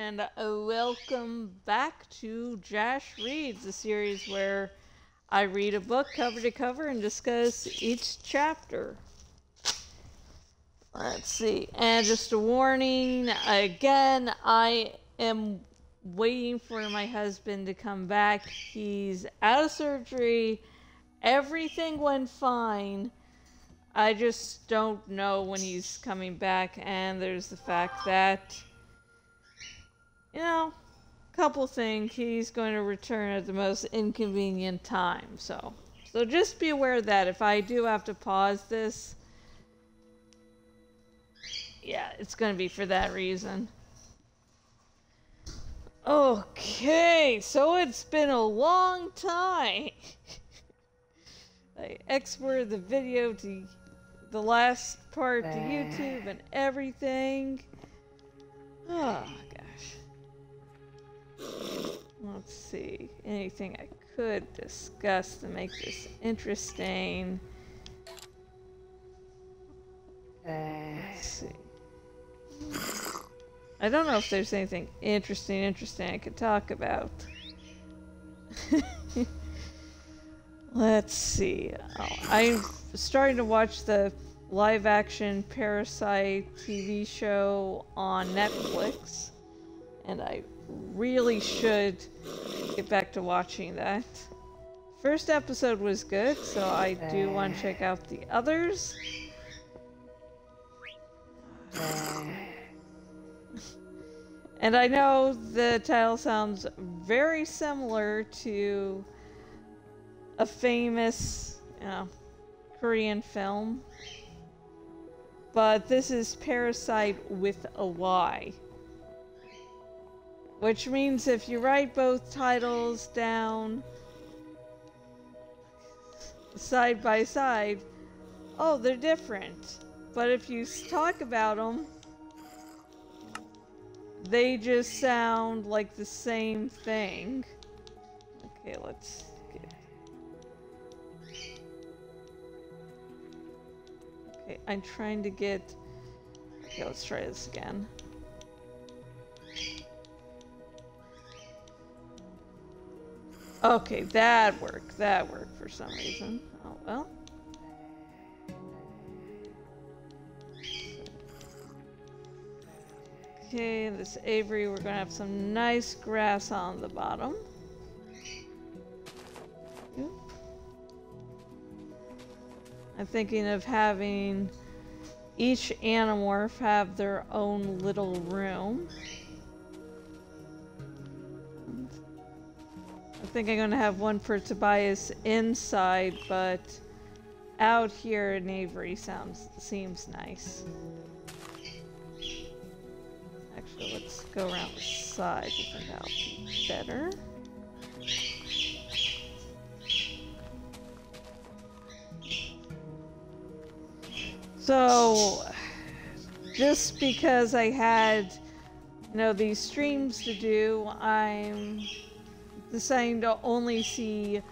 and welcome back to Jash Reads, a series where I read a book cover to cover and discuss each chapter. Let's see, and just a warning, again, I am waiting for my husband to come back. He's out of surgery, everything went fine. I just don't know when he's coming back, and there's the fact that, you know, couple things, he's going to return at the most inconvenient time, so just be aware of that. If I do have to pause this, yeah, it's going to be for that reason. Okay, so it's been a long time. I exported the video to the last part to YouTube and everything. Oh gosh. Let's see. Anything I could discuss to make this interesting. Let's see. I don't know if there's anything interesting I could talk about. Let's see. I'm starting to watch the live-action Parasite TV show on Netflix, and I really should get back to watching that. First episode was good, so I do want to check out the others. And I know the title sounds very similar to a famous, Korean film, but this is Parasite with a Y. Which means if you write both titles down side by side, oh, they're different. But if you talk about them, they just sound like the same thing. Okay, let's get... Okay, I'm trying to get... Okay, let's try this again. Okay, that worked. That worked for some reason. Oh, well. Okay, this aviary, we're gonna have some nice grass on the bottom. Oop. I'm thinking of having each Animorph have their own little room. I think I'm gonna have one for Tobias inside, but out here in Avery seems nice. Actually, let's go around the side. I think that'll be better. So, just because I had, these streams to do, I'm deciding to only see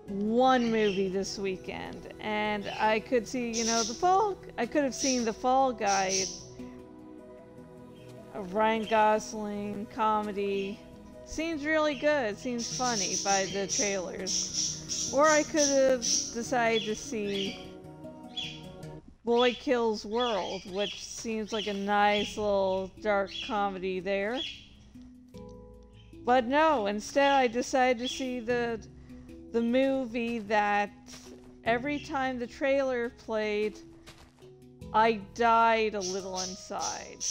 one movie this weekend. And I could see, I could have seen The Fall Guy, a Ryan Gosling comedy. Seems really good, seems funny by the trailers. Or I could have decided to see Boy Kills World, which seems like a nice little dark comedy there. But no, instead I decided to see the movie that every time the trailer played, I died a little inside.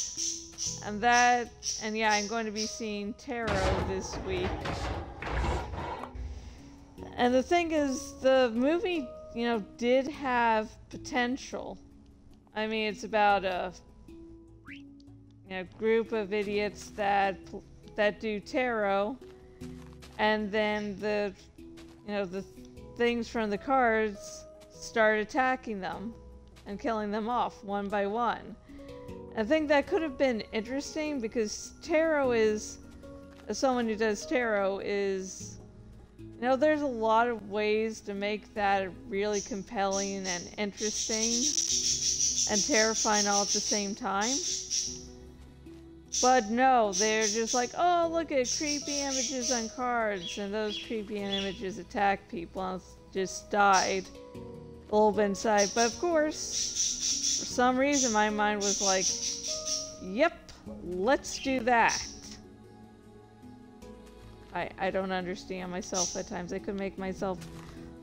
And yeah, I'm going to be seeing Tarot this week. And the thing is, the movie, did have potential. I mean, it's about a group of idiots that do tarot, and then the things from the cards start attacking them and killing them off one by one. I think that could have been interesting because tarot is, as someone who does tarot, is, there's a lot of ways to make that really compelling and interesting and terrifying all at the same time. But no, they're just like, oh, look at creepy images on cards, and those creepy images attack people, and just died a little bit inside. But of course, for some reason, my mind was like, yep, let's do that. I don't understand myself at times. I could make myself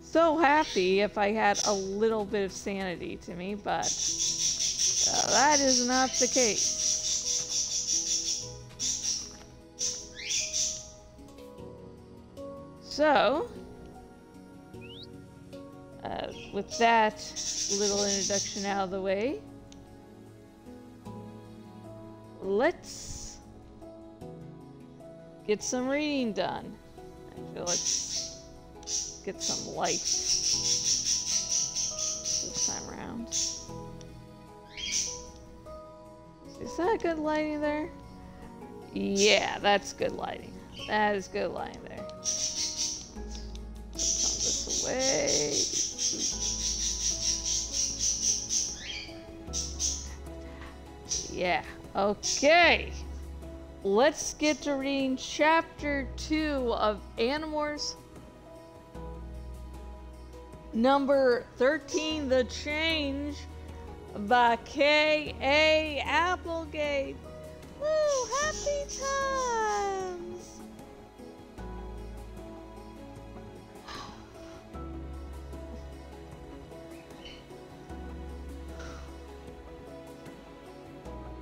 so happy if I had a little bit of sanity to me, but that is not the case. So, with that little introduction out of the way, let's get some reading done. Actually, let's get some light this time around. Is that good lighting there? Yeah, that's good lighting. That is good lighting there. Way. Yeah, okay. Let's get to reading chapter 2 of Animorphs, number 13, The Change, by K.A. Applegate. Woo, happy times!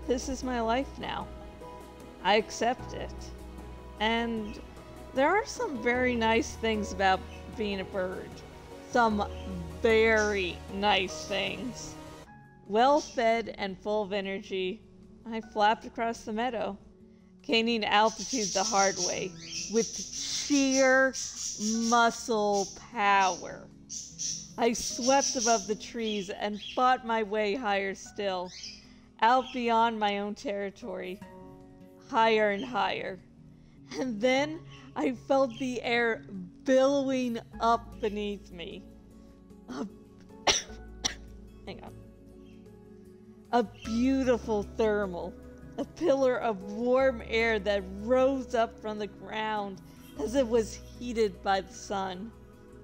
This is my life now. I accept it. And there are some very nice things about being a bird. Some very nice things. Well fed and full of energy, I flapped across the meadow, gaining altitude the hard way, with sheer muscle power. I swept above the trees and fought my way higher still, out beyond my own territory, higher and higher. And then I felt the air billowing up beneath me. Hang on. A beautiful thermal, a pillar of warm air that rose up from the ground as it was heated by the sun.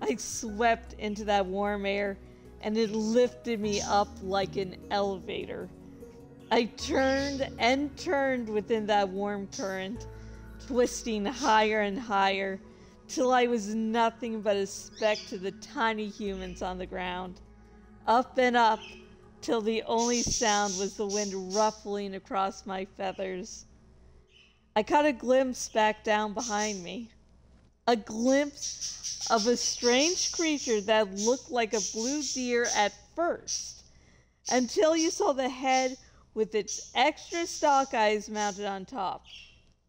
I swept into that warm air, and it lifted me up like an elevator. I turned and turned within that warm current, twisting higher and higher, till I was nothing but a speck to the tiny humans on the ground. Up and up, till the only sound was the wind ruffling across my feathers. I caught a glimpse back down behind me. A glimpse of a strange creature that looked like a blue deer at first, until you saw the head with its extra stalk eyes mounted on top,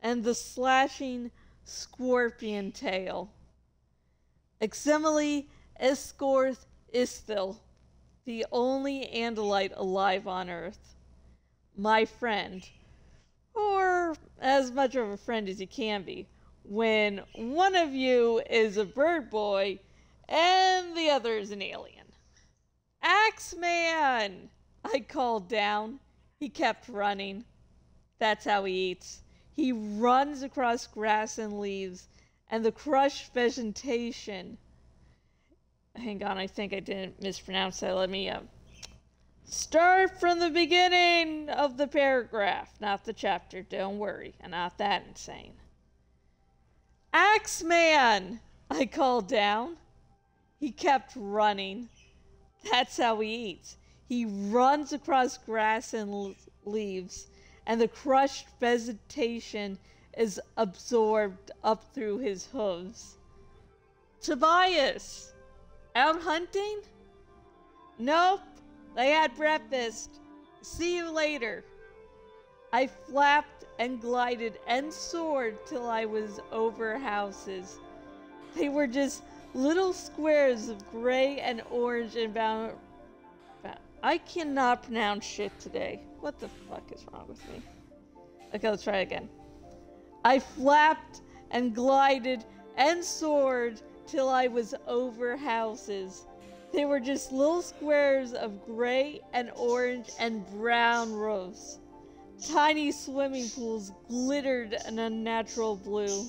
and the slashing scorpion tail. Eximile Escorth Isthil, the only Andalite alive on Earth. My friend, or as much of a friend as you can be, when one of you is a bird boy and the other is an alien. Axeman! I called down. He kept running. That's how he eats. He runs across grass and leaves and the crushed vegetation. Hang on, I think I didn't mispronounce that. Let me start from the beginning of the paragraph, not the chapter. Don't worry, I'm not that insane. Axeman! I called down. He kept running. That's how he eats. He runs across grass and leaves, and the crushed vegetation is absorbed up through his hooves. Tobias! Out hunting? Nope. They had breakfast. See you later. I flapped and glided and soared till I was over houses. They were just little squares of gray and orange and bound. I cannot pronounce shit today. What the fuck is wrong with me? Okay, let's try again. I flapped and glided and soared till I was over houses. They were just little squares of gray and orange and brown roofs. Tiny swimming pools glittered an unnatural blue.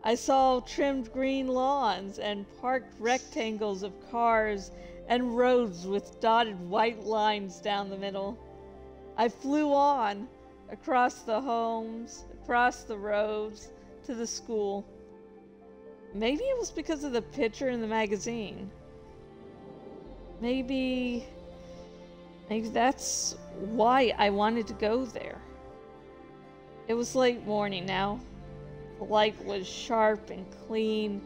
I saw trimmed green lawns and parked rectangles of cars and roads with dotted white lines down the middle. I flew on, across the homes, across the roads, to the school. Maybe it was because of the picture in the magazine. Maybe that's why I wanted to go there. It was late morning now. The light was sharp and clean.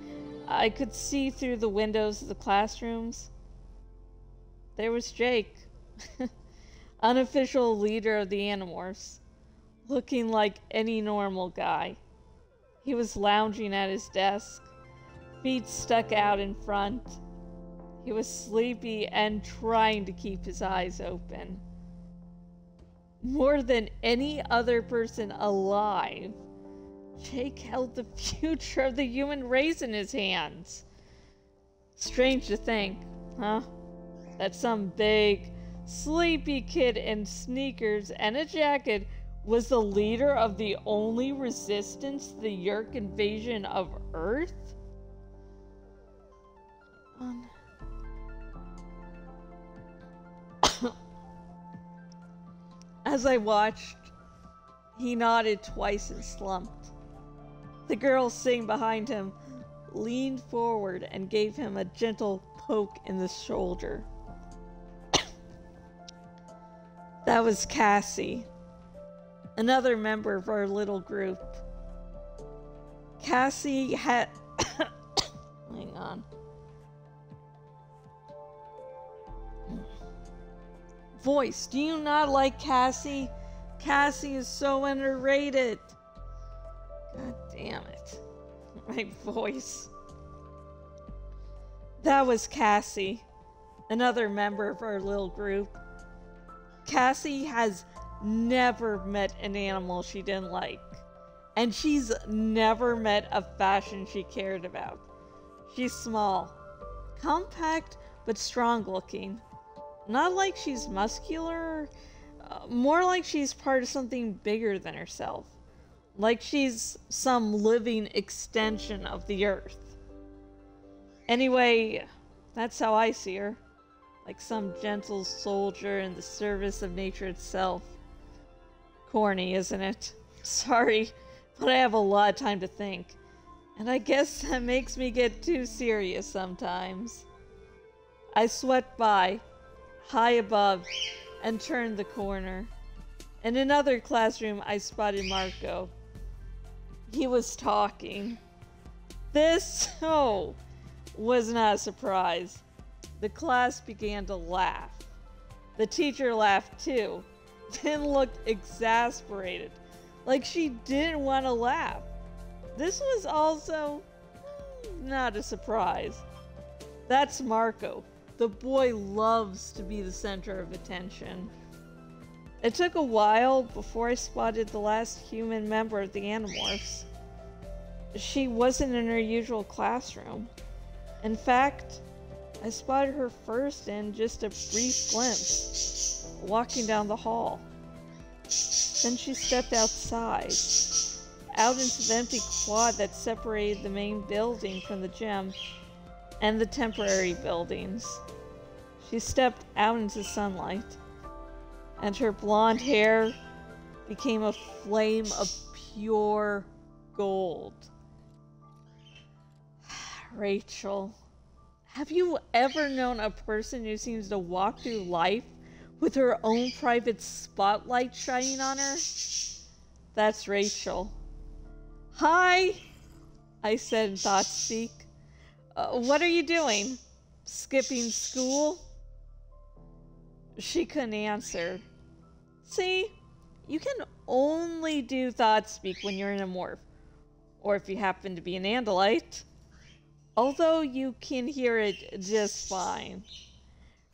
I could see through the windows of the classrooms. There was Jake, unofficial leader of the Animorphs, looking like any normal guy. He was lounging at his desk, feet stuck out in front. He was sleepy and trying to keep his eyes open. More than any other person alive, Jake held the future of the human race in his hands. Strange to think, huh? That some big, sleepy kid in sneakers and a jacket was the leader of the only resistance to the Yeerk invasion of Earth? As I watched, he nodded twice and slumped. The girl sitting behind him leaned forward and gave him a gentle poke in the shoulder. That was Cassie, another member of our little group. Cassie had... Hang on. Voice, do you not like Cassie? Cassie is so underrated. God damn it. My voice. That was Cassie, another member of our little group. Cassie has never met an animal she didn't like, and she's never met a fashion she cared about. She's small, compact, but strong looking. Not like she's muscular, more like she's part of something bigger than herself. Like she's some living extension of the earth. Anyway, that's how I see her. Like some gentle soldier in the service of nature itself. Corny, isn't it? Sorry, but I have a lot of time to think. And I guess that makes me get too serious sometimes. I swept by, high above, and turned the corner. In another classroom, I spotted Marco. He was talking. This, was not a surprise. The class began to laugh. The teacher laughed too, then looked exasperated, like she didn't want to laugh. This was also not a surprise. That's Marco. The boy loves to be the center of attention. It took a while before I spotted the last human member of the Animorphs. She wasn't in her usual classroom. In fact, I spotted her first in just a brief glimpse, walking down the hall. Then she stepped outside, out into the empty quad that separated the main building from the gym and the temporary buildings. She stepped out into sunlight, and her blonde hair became a flame of pure gold. Rachel, have you ever known a person who seems to walk through life with her own private spotlight shining on her? That's Rachel. Hi, I said in thought speak. What are you doing? Skipping school? She couldn't answer. See, you can only do thought speak when you're in a morph, or if you happen to be an Andalite. Although you can hear it just fine.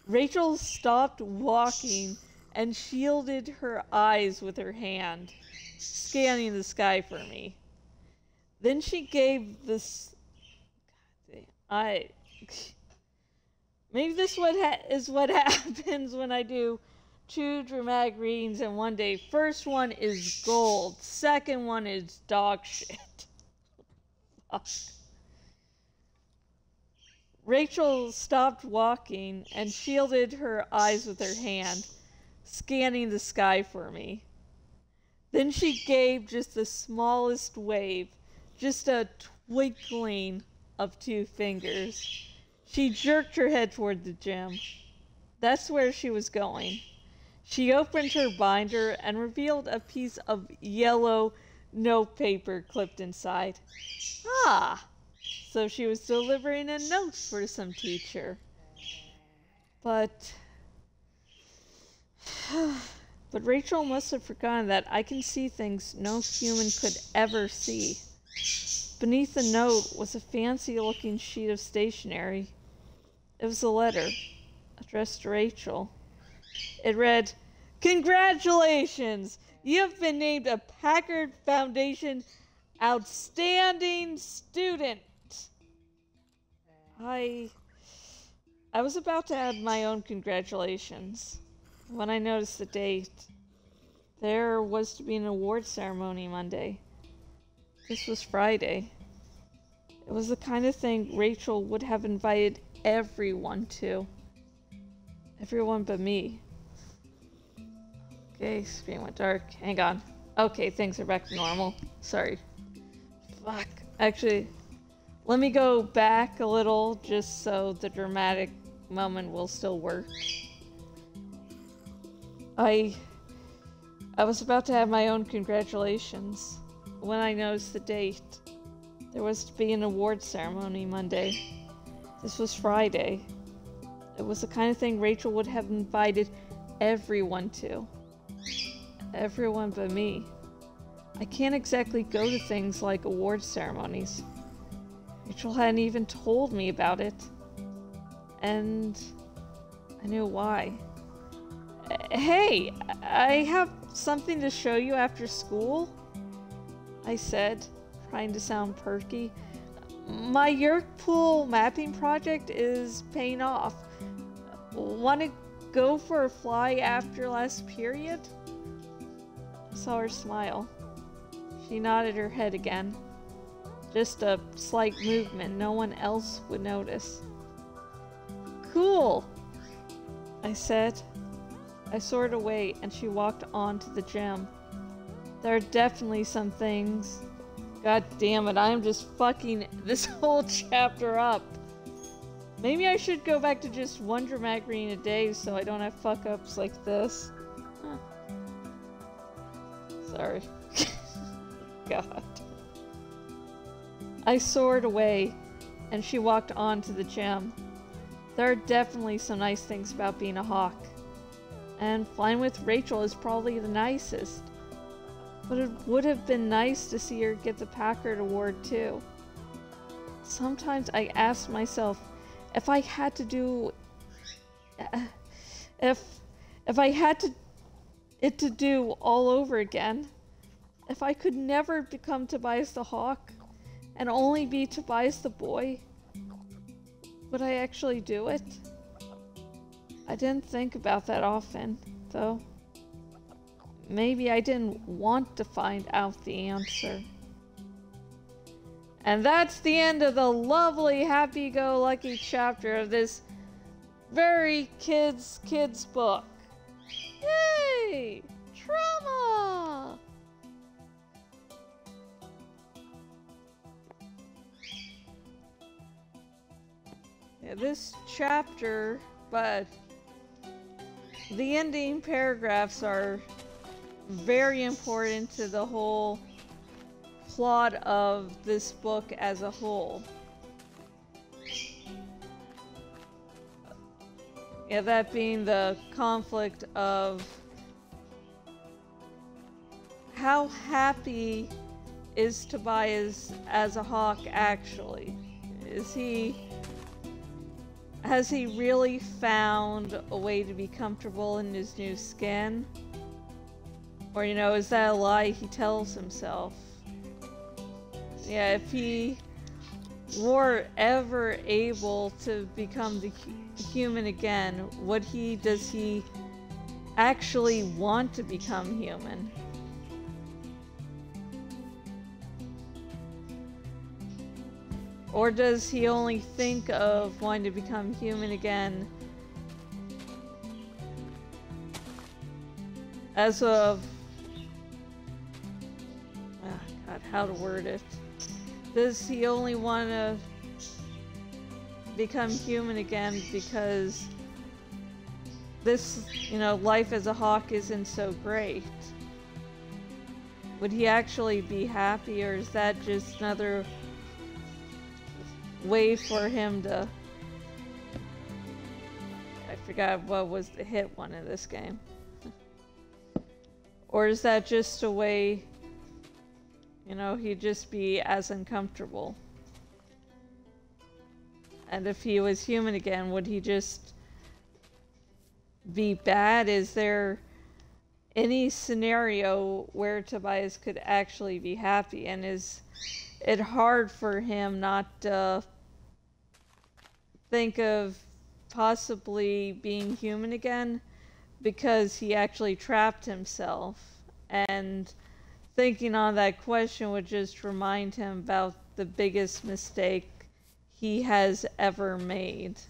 Rachel stopped walking and shielded her eyes with her hand, scanning the sky for me. Then she gave this... Maybe this is what happens when I do 2 dramatic readings in one day. First one is gold. Second one is dog shit. Fuck. Rachel stopped walking and shielded her eyes with her hand, scanning the sky for me. Then she gave just the smallest wave, just a twinkling of 2 fingers. She jerked her head toward the gym. That's where she was going. She opened her binder and revealed a piece of yellow notepaper clipped inside. Ah, so she was delivering a note for some teacher. But Rachel must have forgotten that I can see things no human could ever see. Beneath the note was a fancy-looking sheet of stationery. It was a letter addressed to Rachel. It read, "Congratulations! You have been named a Packard Foundation Outstanding Student." I was about to add my own congratulations when I noticed the date. There was to be an award ceremony Monday. This was Friday. It was the kind of thing Rachel would have invited everyone to. Everyone but me. Okay, screen went dark. Hang on. Okay, things are back to normal. Sorry. Fuck. Actually, let me go back a little just so the dramatic moment will still work. I was about to have my own congratulations when I noticed the date. There was to be an award ceremony Monday. This was Friday. It was the kind of thing Rachel would have invited everyone to. Everyone but me. I can't exactly go to things like award ceremonies. Rachel hadn't even told me about it. And I knew why. Hey, I have something to show you after school, I said, trying to sound perky. My Yerk Pool mapping project is paying off. Want to go for a fly after last period? I saw her smile. She nodded her head again. Just a slight movement no one else would notice. Cool, I said. I soared away and she walked on to the gym. There are definitely some things. God damn it, I am just fucking this whole chapter up. Maybe I should go back to just 1 dramatic reading a day so I don't have fuck-ups like this. Huh. Sorry. God. I soared away, and she walked on to the gym. There are definitely some nice things about being a hawk. And flying with Rachel is probably the nicest. But it would have been nice to see her get the Packard Award too. Sometimes I ask myself if I had to do... if I had to do all over again. If I could never become Tobias the Hawk and only be Tobias the Boy, would I actually do it? I didn't think about that often, though. Maybe I didn't want to find out the answer. And that's the end of the lovely, happy-go-lucky chapter of this very kids book. Yay! Trauma! Yeah, this chapter, but the ending paragraphs are very important to the whole plot of this book as a whole. Yeah, that being the conflict of how happy is Tobias as a hawk actually? Has he really found a way to be comfortable in his new skin? Or, you know, is that a lie he tells himself? Yeah, if he were ever able to become the human again, does he actually want to become human? Or does he only think of wanting to become human again as of... Oh God, how to word it. Does he only want to become human again because this, you know, life as a hawk isn't so great? Would he actually be happy, or is that just another way for him to... I forgot what was the hit one in this game. Or is that just a way, you know, he'd just be as uncomfortable? And if he was human again, would he just be bad? Is there any scenario where Tobias could actually be happy? And is it hard for him not to think of possibly being human again because he actually trapped himself? And thinking on that question would just remind him about the biggest mistake he has ever made.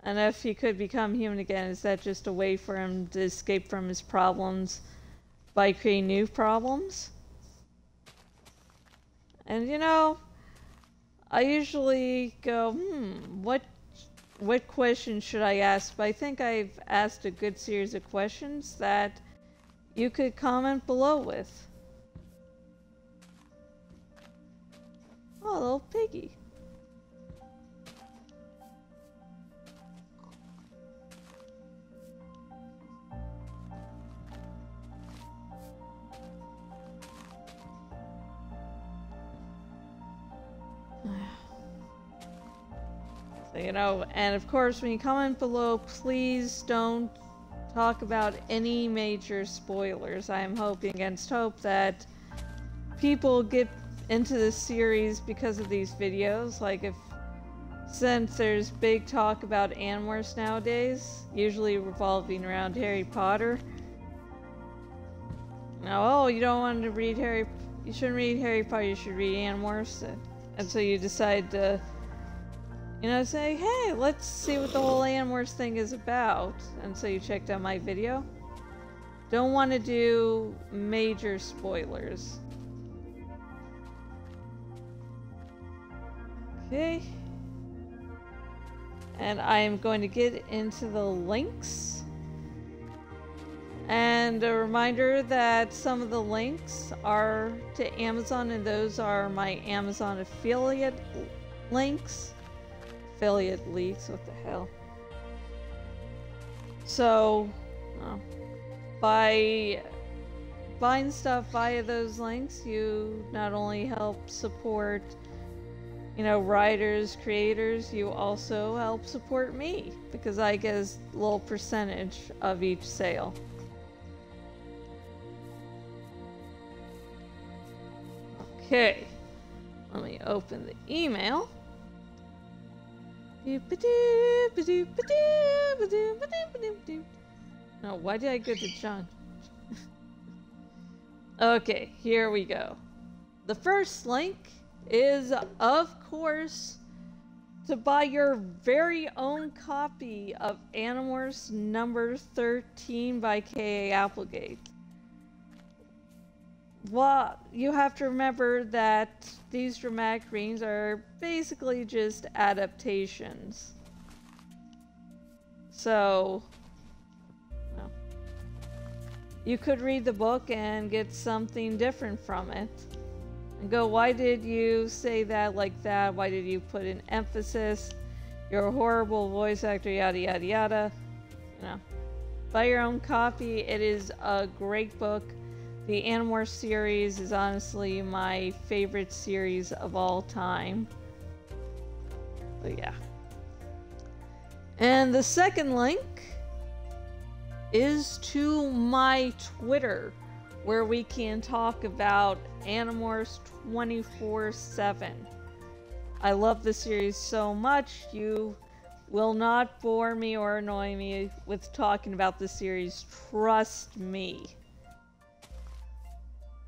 And if he could become human again, is that just a way for him to escape from his problems by creating new problems? And you know, I usually go, what question should I ask? But I think I've asked a good series of questions that you could comment below with. Oh, little piggy. So, you know, and of course, when you comment below, please don't talk about any major spoilers. I am hoping against hope that people get into this series because of these videos. Like, since there's big talk about Animorphs nowadays, usually revolving around Harry Potter. Now, oh, you don't want to read you shouldn't read Harry Potter, you should read Animorphs. And so you decide to, you know, say, hey, let's see what the whole Animorphs thing is about. And so you checked out my video. Don't want to do major spoilers. Okay. And I am going to get into the links. And a reminder that some of the links are to Amazon, and those are my Amazon affiliate links. Affiliate leaks, what the hell. So, by buying stuff via those links, you not only help support, you know, writers, creators, you also help support me, because I get a little percentage of each sale. Okay, let me open the email. No, why did I go to junk? Okay, here we go. The first link is, of course, to buy your very own copy of Animorphs number 13 by K.A. Applegate. Well, you have to remember that these dramatic readings are basically just adaptations. So, well, you could read the book and get something different from it. And go, why did you say that like that? Why did you put an emphasis? You're a horrible voice actor, yada yada yada. You know, buy your own copy. It is a great book. The Animorphs series is honestly my favorite series of all time. But yeah. And the second link is to my Twitter, where we can talk about Animorphs 24/7. I love the series so much. You will not bore me or annoy me with talking about the series. Trust me.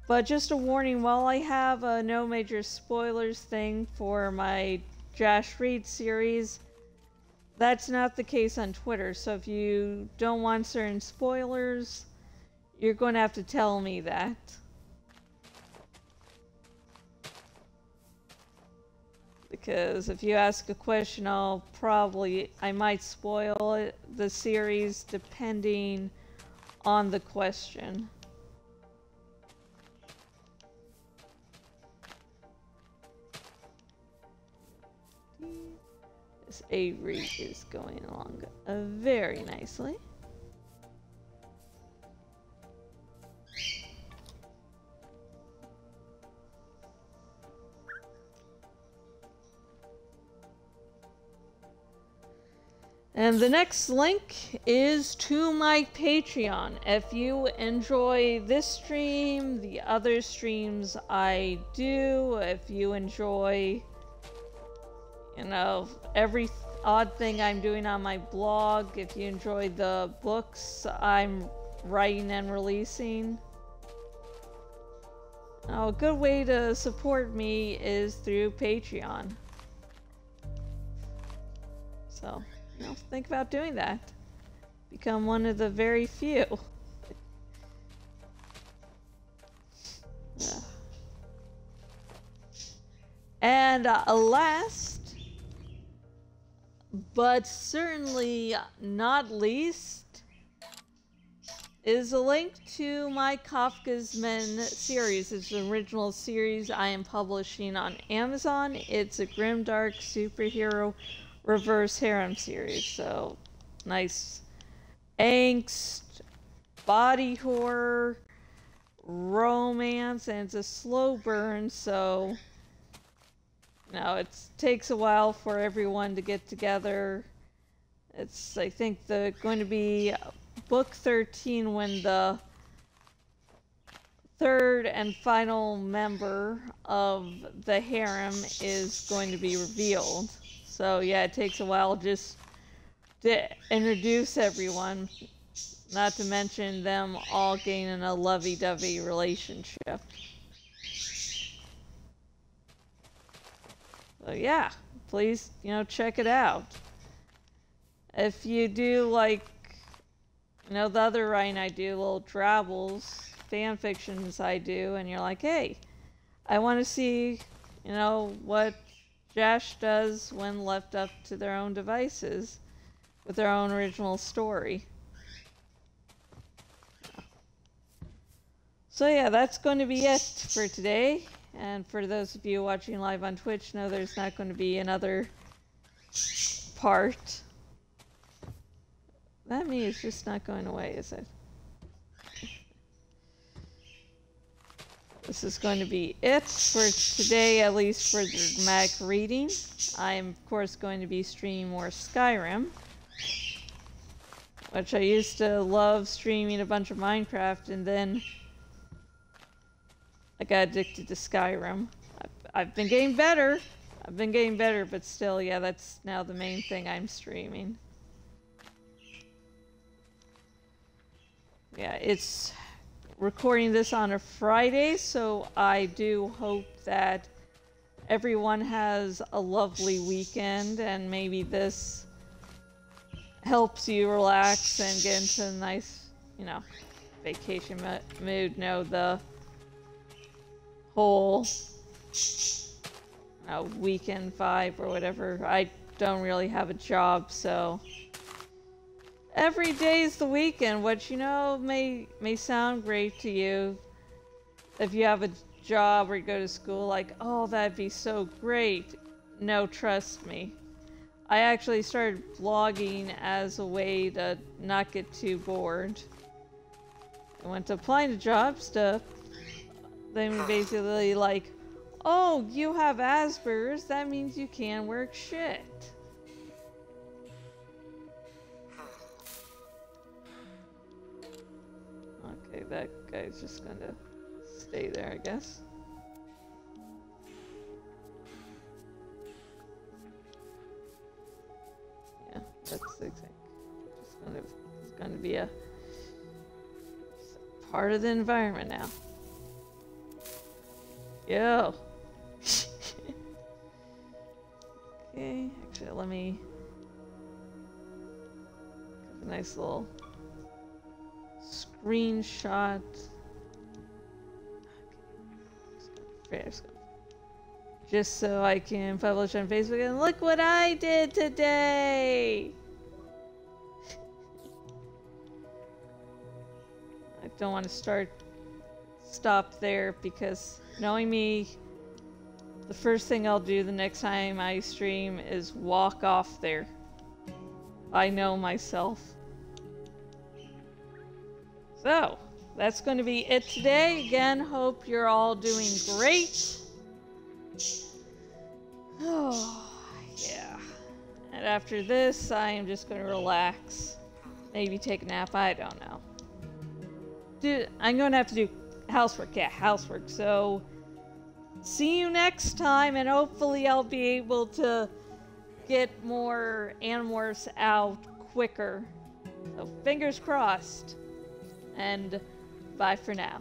But just a warning, while I have a no major spoilers thing for my Jash Read series, that's not the case on Twitter. So if you don't want certain spoilers, you're going to have to tell me that. Because if you ask a question, I might spoil the series depending on the question. This Avery is going along very nicely. And the next link is to my Patreon. If you enjoy this stream, the other streams I do, if you enjoy, you know, every odd thing I'm doing on my blog, if you enjoy the books I'm writing and releasing, a good way to support me is through Patreon. So, you know, think about doing that. Become one of the very few. Yeah. And last, but certainly not least, is a link to my Kafka's Men series. It's an original series I am publishing on Amazon. It's a grimdark superhero reverse harem series. So nice angst, body horror, romance, and it's a slow burn, so you know, it takes a while for everyone to get together. It's, I think, going to be book 13 when the third and final member of the harem is going to be revealed. So yeah, it takes a while just to introduce everyone, not to mention them all gaining a lovey-dovey relationship. So yeah, please, you know, check it out. If you do like, you know, the other writing I do, little drabbles, fan fictions I do, and you're like, hey, I want to see, you know, what Jash does when left up to their own devices with their own original story. So yeah, that's going to be it for today. And for those of you watching live on Twitch, no, there's not going to be another part. That me is just not going away, is it? This is going to be it for today, at least for the dramatic reading. I am, of course, going to be streaming more Skyrim, which I used to love streaming a bunch of Minecraft, and then I got addicted to Skyrim. I've been getting better. But still, yeah, that's now the main thing I'm streaming. Yeah, it's recording this on a Friday, so I do hope that everyone has a lovely weekend, and maybe this helps you relax and get into a nice, you know, vacation mood. No, the whole weekend vibe or whatever. I don't really have a job, so every day is the weekend, which, you know, may sound great to you if you have a job or you go to school, like, oh, that'd be so great. No, trust me. I actually started blogging as a way to not get too bored. I went to applying to jobs to then basically like, oh, you have Asperger's, that means you can't work shit. Okay, that guy's just gonna stay there, I guess. That's the thing. It's gonna be a part of the environment now. Yo. Okay, actually, let me give a nice little screenshot. Okay. Just so I can publish on Facebook and look what I did today! I don't want to stop there because knowing me, the first thing I'll do the next time I stream is walk off there. I know myself. So, that's going to be it today. Again, hope you're all doing great. Oh, yeah. And after this, I am just going to relax. Maybe take a nap, I don't know. Dude, I'm going to have to do housework. Yeah, housework. So, see you next time, and hopefully I'll be able to get more Animorphs out quicker. So, fingers crossed. And bye for now.